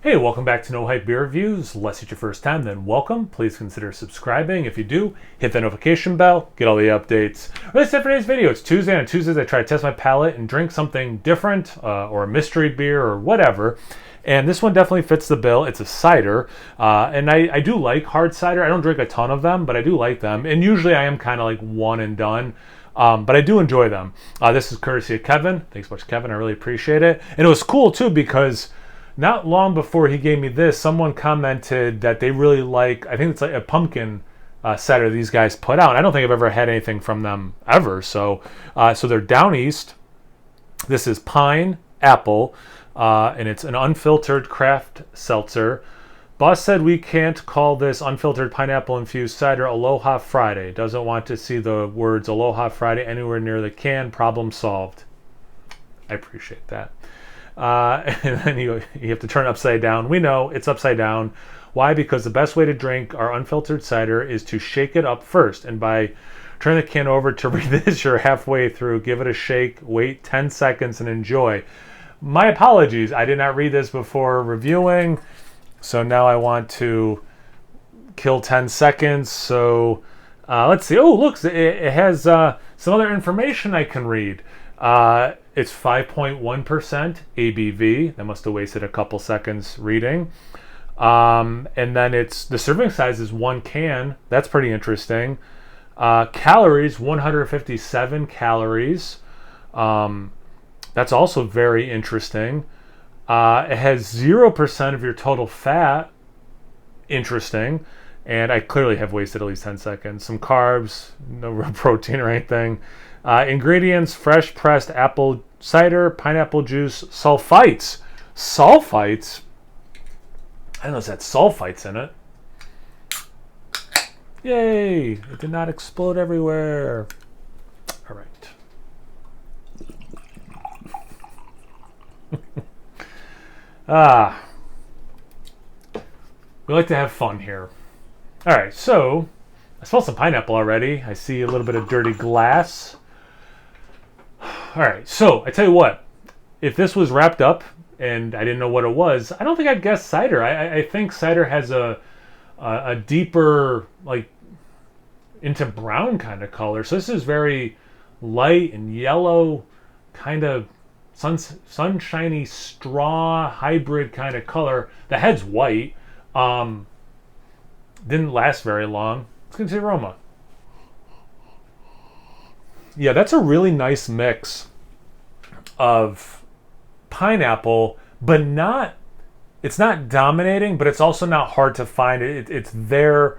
Hey, welcome back to No Hype Beer Reviews. Unless it's your first time, then welcome. Please consider subscribing. If you do, hit the notification bell, get all the updates. Well, that's it for today's video. It's Tuesday, and on Tuesdays I try to test my palate and drink something different, or a mystery beer, or whatever. And this one definitely fits the bill. It's a cider, and I do like hard cider. I don't drink a ton of them, but I do like them. And usually I am kind of like one and done. But I do enjoy them. This is courtesy of Kevin. Thanks much, Kevin. I really appreciate it. And it was cool, too, because not long before he gave me this, someone commented that they really like, I think it's like a pumpkin cider these guys put out. And I don't think I've ever had anything from them ever. So they're Downeast. This is pine, apple, and it's an unfiltered craft seltzer. Boss said we can't call this unfiltered pineapple infused cider Aloha Friday. Doesn't want to see the words Aloha Friday anywhere near the can. Problem solved. I appreciate that. And then you have to turn it upside down. We know it's upside down. Why? Because the best way to drink our unfiltered cider is to shake it up first. And by turning the can over to read this, you're halfway through. Give it a shake, wait 10 seconds, and enjoy. My apologies. I did not read this before reviewing. So now I want to kill 10 seconds. So let's see. Oh, look, it has some other information I can read. It's 5.1% ABV. That must have wasted a couple seconds reading. And then the serving size is 1 can. That's pretty interesting. Calories, 157 calories. That's also very interesting. It has 0% of your total fat. Interesting. And I clearly have wasted at least 10 seconds. Some carbs, no real protein or anything. Ingredients: fresh pressed apple cider, pineapple juice, sulfites. Sulfites? I don't know if that sulfites in it. Yay! It did not explode everywhere. All right. We like to have fun here. All right, so I smell some pineapple already. I see a little bit of dirty glass. All right, so I tell you what, if this was wrapped up and I didn't know what it was, I don't think I'd guess cider. I think cider has a deeper, like, into brown kind of color. So this is very light and yellow, kind of sunshiny straw hybrid kind of color. The head's white. Didn't last very long. Let's get to the aroma. Yeah, that's a really nice mix of pineapple, but it's not dominating, but it's also not hard to find. It's there,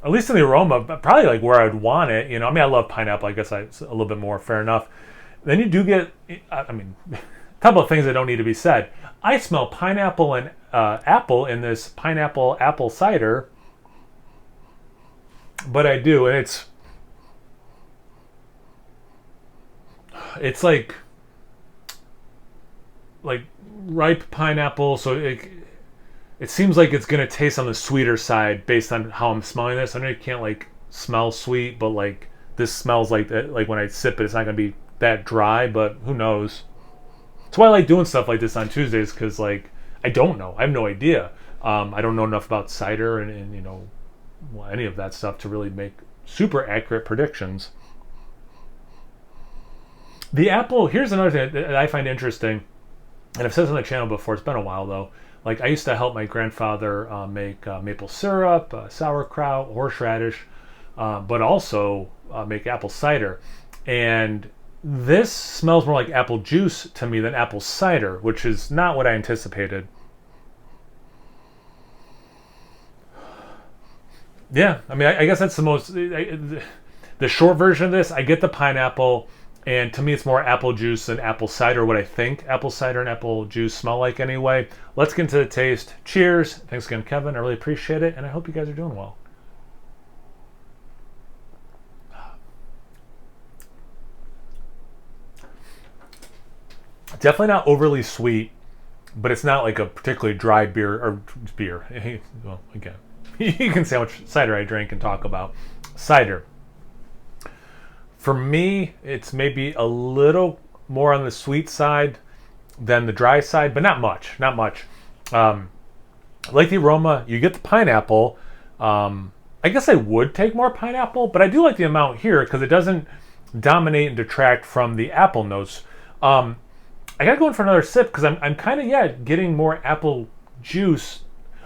at least in the aroma, but probably like where I'd want it. You know, I mean, I love pineapple. I guess it's a little bit more, fair enough. Then you do get, I mean, a couple of things that don't need to be said. I smell pineapple and apple in this pineapple apple cider, but I do, and it's like ripe pineapple, so it seems like it's gonna taste on the sweeter side based on how I'm smelling this. I know you can't like smell sweet, but like this smells like that. Like when I sip it, it's not gonna be that dry, but who knows? That's why I like doing stuff like this on Tuesdays, because like I don't know, I have no idea. I don't know enough about cider and you know, any of that stuff to really make super accurate predictions. The apple, here's another thing that I find interesting, and I've said this on the channel before, it's been a while though. Like I used to help my grandfather make maple syrup, sauerkraut, horseradish, but also make apple cider. And this smells more like apple juice to me than apple cider, which is not what I anticipated. Yeah, I mean, I guess that's the short version of this. I get the pineapple, and to me, it's more apple juice than apple cider, what I think apple cider and apple juice smell like anyway. Let's get into the taste. Cheers. Thanks again, Kevin. I really appreciate it, and I hope you guys are doing well. Definitely not overly sweet, but it's not like a particularly dry beer, or beer. Well, again, you can see how much cider I drink and talk about. Cider. For me, it's maybe a little more on the sweet side than the dry side, but not much. I like the aroma. You get the pineapple. I guess I would take more pineapple, but I do like the amount here because it doesn't dominate and detract from the apple notes. I gotta go in for another sip because I'm kind of getting more apple juice,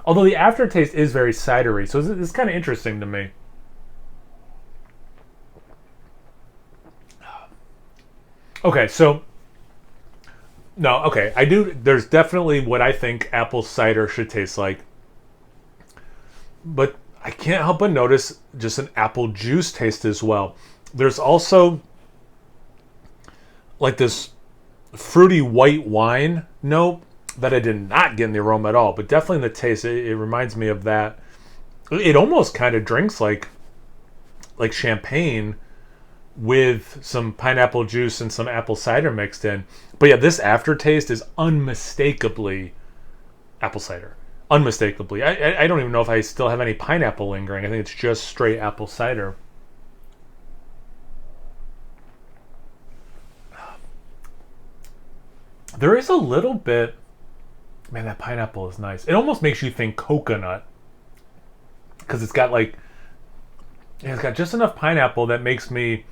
although the aftertaste is very cidery. So this is kind of interesting to me. Okay, so no, okay, I do. There's definitely what I think apple cider should taste like, but I can't help but notice just an apple juice taste as well. There's also like this fruity white wine note that I did not get in the aroma at all, but definitely in the taste, it reminds me of that. It almost kind of drinks like champagne with some pineapple juice and some apple cider mixed in. But yeah, this aftertaste is unmistakably apple cider. Unmistakably. I don't even know if I still have any pineapple lingering. I think it's just straight apple cider. There is a little bit... Man, that pineapple is nice. It almost makes you think coconut. Because it's got like... Yeah, it's got just enough pineapple that makes my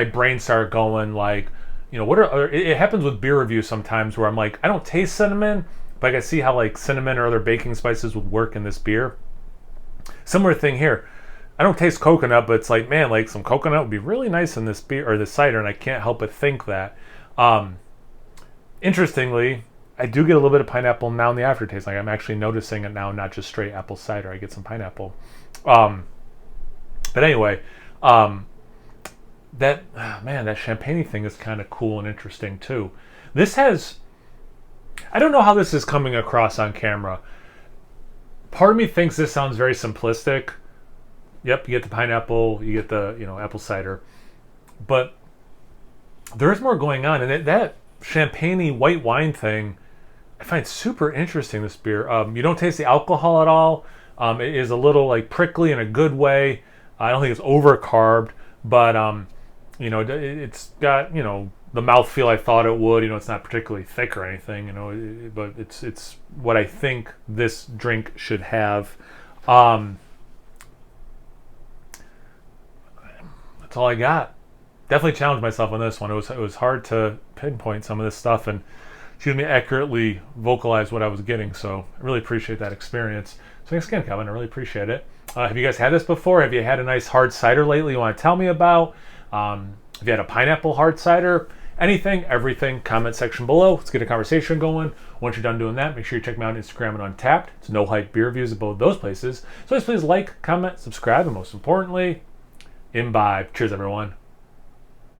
brain start going like, what are other... It happens with beer reviews sometimes where I'm like, I don't taste cinnamon, but I can see how like cinnamon or other baking spices would work in this beer. Similar thing here. I don't taste coconut, but it's like, man, like some coconut would be really nice in this beer or this cider, and I can't help but think that. Interestingly, I do get a little bit of pineapple now in the aftertaste. Like I'm actually noticing it now, not just straight apple cider. I get some pineapple. But anyway, that champagne thing is kind of cool and interesting too. This has, I don't know how this is coming across on camera. Part of me thinks this sounds very simplistic. Yep, you get the pineapple, you get the apple cider, but there's more going on, and that champagne-y white wine thing I find super interesting. This beer, you don't taste the alcohol at all. It is a little like prickly in a good way. I don't think it's over carbed, but it's got the mouthfeel I thought it would. It's not particularly thick or anything. But it's what I think this drink should have. That's all I got. Definitely challenged myself on this one. It was hard to pinpoint some of this stuff and accurately vocalize what I was getting. So I really appreciate that experience. So thanks again, Kevin. I really appreciate it. Have you guys had this before? Have you had a nice hard cider lately you want to tell me about? Have you had a pineapple hard cider? Anything, everything, comment section below. Let's get a conversation going. Once you're done doing that, make sure you check me out on Instagram and Untapped. It's No Hype Beer Reviews at both those places. So please like, comment, subscribe, and most importantly, imbibe. Cheers, everyone.